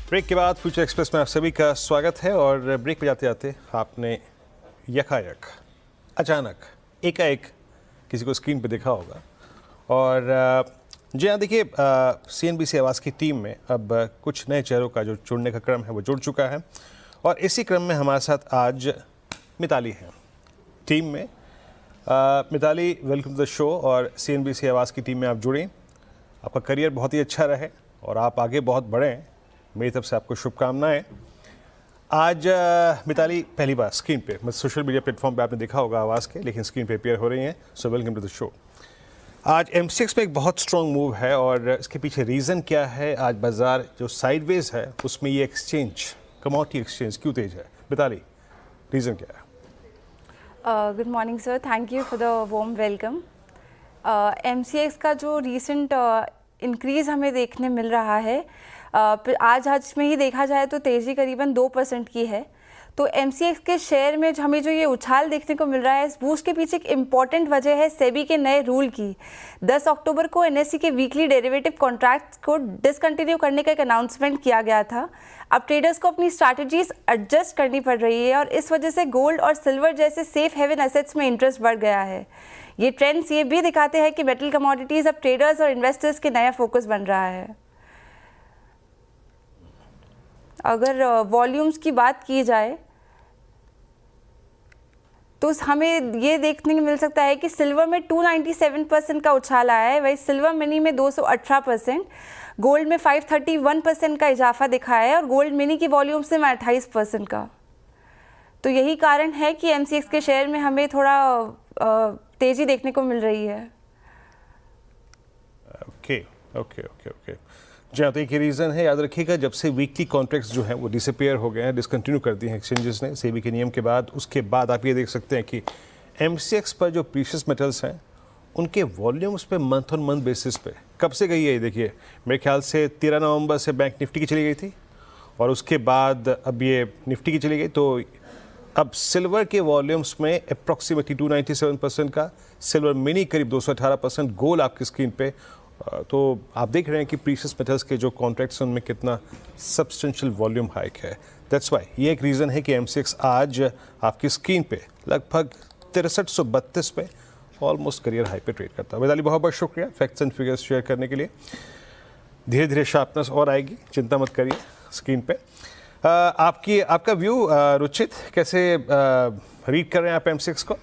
Break के बाद future express में आप सभी का स्वागत है। और ब्रेक पे जाते जाते आपने यकायक अचानक एकाएक किसी को स्क्रीन पे देखा होगा। और जी हाँ, देखिए CNBC आवाज़ की टीम में अब कुछ नए चेहरों का जो जुड़ने का क्रम है वो जुड़ चुका है। और इसी क्रम में हमारे साथ आज मिताली हैं टीम में। Mitali, welcome to the show. और CNBC आवाज़ की टीम में आप जुड़ें, आपका करियर बहुत ही अच्छा रहे और आप आगे बहुत बढ़ें। मेरी तरफ से आपको शुभकामनाएं। आज मिताली पहली बार स्क्रीन पे, मतलब सोशल मीडिया प्लेटफॉर्म पे आपने देखा होगा आवाज़ के, लेकिन स्क्रीन पे अपीयर हो रही हैं। So welcome to the show. आज MCX में एक बहुत स्ट्रॉन्ग मूव है और इसके पीछे रीज़न क्या है? आज बाज़ार जो साइडवेज है उसमें ये एक्सचेंज, कमोडिटी एक्सचेंज क्यों तेज है? मिताली, रीज़न क्या है? Good morning sir, thank you for the warm welcome. MCX का जो रीसेंट इंक्रीज़ हमें देखने मिल रहा है, आज में ही देखा जाए तो तेज़ी करीबन 2% की है। तो MCX के शेयर में हमें जो ये उछाल देखने को मिल रहा है, इस बूस्ट के पीछे एक इम्पॉर्टेंट वजह है सेबी के नए रूल की। 10 अक्टूबर को NSE के वीकली डेरिवेटिव कॉन्ट्रैक्ट्स को डिसकंटिन्यू करने का एक अनाउंसमेंट किया गया था। अब ट्रेडर्स को अपनी स्ट्रैटेजीज एडजस्ट करनी पड़ रही है और इस वजह से गोल्ड और सिल्वर जैसे सेफ हेवन एसेट्स में इंटरेस्ट बढ़ गया है। ये ट्रेंड्स ये भी दिखाते हैं कि मेटल कमोडिटीज़ अब ट्रेडर्स और इन्वेस्टर्स के नया फोकस बन रहा है। अगर वॉल्यूम्स की बात की जाए तो हमें ये देखने को मिल सकता है कि सिल्वर में 297% का उछाल आया है, वही सिल्वर मिनी में 218%, गोल्ड में 531% का इजाफा दिखाया है और गोल्ड मिनी की वॉल्यूम्स में 28% का। तो यही कारण है कि MCX के शेयर में हमें थोड़ा तेज़ी देखने को मिल रही है। ओके। जी हाँ, तो एक ही रीज़न है, याद रखिएगा, जब से वीकली कॉन्ट्रैक्ट्स जो हैं वो डिसअपियर हो गए हैं, डिसकंटिन्यू कर दिए हैं एक्सचेंजेस ने सेबी के नियम के बाद। उसके बाद आप ये देख सकते हैं कि MCX पर जो प्रीशियस मेटल्स हैं उनके वॉल्यूम्स पे मंथ ऑन मंथ बेसिस पे कब से गई है ये देखिए, मेरे ख्याल से 13 नवंबर से बैंक निफ्टी की चली गई थी और उसके बाद अब ये निफ्टी की चली गई। तो अब सिल्वर के वॉल्यूम्स में अप्रॉक्सीमेटली 297% का, सिल्वर मिनी करीब 218%, गोल्ड आपकी स्क्रीन पे। तो आप देख रहे हैं कि प्रीशियस मेटल्स के जो कॉन्ट्रैक्ट्स हैं उनमें कितना सब्सटेंशियल वॉल्यूम हाइक है। दैट्स वाई ये एक रीज़न है कि MCX आज आपकी स्क्रीन पे लगभग 6332 पे ऑलमोस्ट करियर हाई पे ट्रेड करता है। मिताली, बहुत बहुत शुक्रिया फैक्ट्स एंड फिगर्स शेयर करने के लिए। धीरे धीरे शार्पनेस और आएगी, चिंता मत करिए स्क्रीन पे। आपका व्यू रुचित, कैसे रीड कर रहे हैं आप MCX को?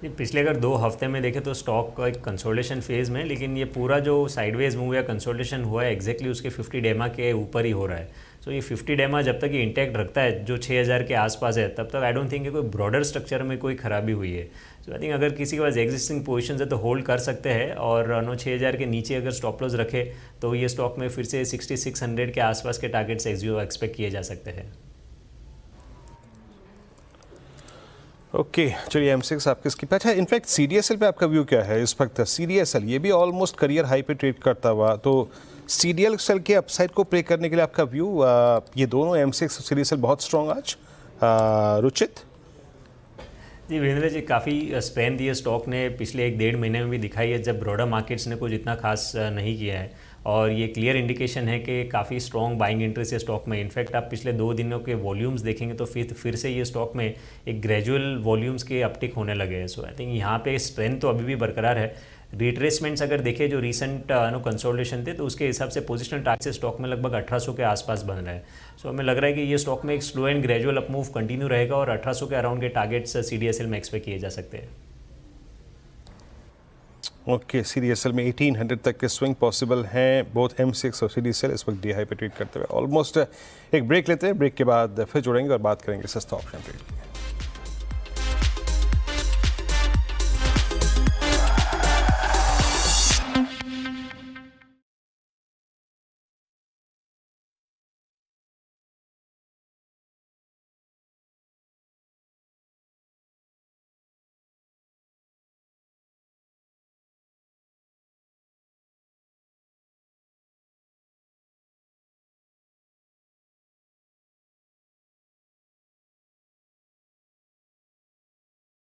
पिछले अगर 2 हफ्ते में देखें तो स्टॉक का एक कंसोलिडेशन फेज़ में, लेकिन ये पूरा जो साइडवेज मूव या कंसोलिडेशन हुआ है एग्जैक्टली उसके 50 डेमा के ऊपर ही हो रहा है। सो ये 50 डेमा जब तक ये इंटैक्ट रखता है जो 6000 के आसपास है, तब तक आई डोंट थिंक कि कोई ब्रॉडर स्ट्रक्चर में कोई खराबी हुई है। सो आई थिंक अगर किसी के पास एग्जिस्टिंग पोजीशन है तो होल्ड कर सकते हैं और 6000 के नीचे अगर स्टॉप लॉस रखे तो ये स्टॉक में फिर से 6600 के आसपास के टारगेट से एक्सपेक्ट किए जा सकते हैं। ओके, चलिए MCX आपके स्किप। अच्छा, इनफैक्ट CDSL पे आपका व्यू क्या है इस वक्त? CDSL ये भी ऑलमोस्ट करियर हाई पे ट्रेड करता हुआ, तो CDSL के अपसाइड को प्ले करने के लिए आपका व्यू? ये दोनों MCX और CDSL बहुत स्ट्रॉन्ग आज। रुचित जी, वीरेंद्र जी, काफ़ी स्ट्रेंथ ये स्टॉक ने पिछले 1-1.5 महीने में भी दिखाई है, जब ब्रॉडर मार्केट्स ने कुछ इतना खास नहीं किया है। और ये क्लियर इंडिकेशन है कि काफ़ी स्ट्रॉन्ग बाइंग इंटरेस्ट है स्टॉक में। इनफैक्ट आप पिछले 2 दिनों के वॉल्यूम्स देखेंगे तो फिर से ये स्टॉक में एक ग्रेजुअल वॉल्यूम्स के अपटिक होने लगे हैं। सो आई थिंक यहाँ पे स्ट्रेंथ तो अभी भी बरकरार है। रिट्रेसमेंट्स अगर देखें जो रिसेंट कंसोलिडेशन थे तो उसके हिसाब से पोजिशनल टारगेट से स्टॉक में लगभग 1800 के आसपास बन रहा है। सो हमें लग रहा है कि ये स्टॉक में एक slow and gradual up move continue रहेगा और 1800 के अराउंड के टारगेट्स CDSL में एक्सपेक्ट किए जा सकते हैं। ओके, CDSL में 1800 तक के स्विंग पॉसिबल हैं। बोथ MCX और CDSL इस वक्त डी हाई पे ट्रेड करते हुए। ऑलमोस्ट एक ब्रेक लेते हैं, ब्रेक के बाद फिर जुड़ेंगे और बात करेंगे सस्ता ऑप्शन ट्रेड की।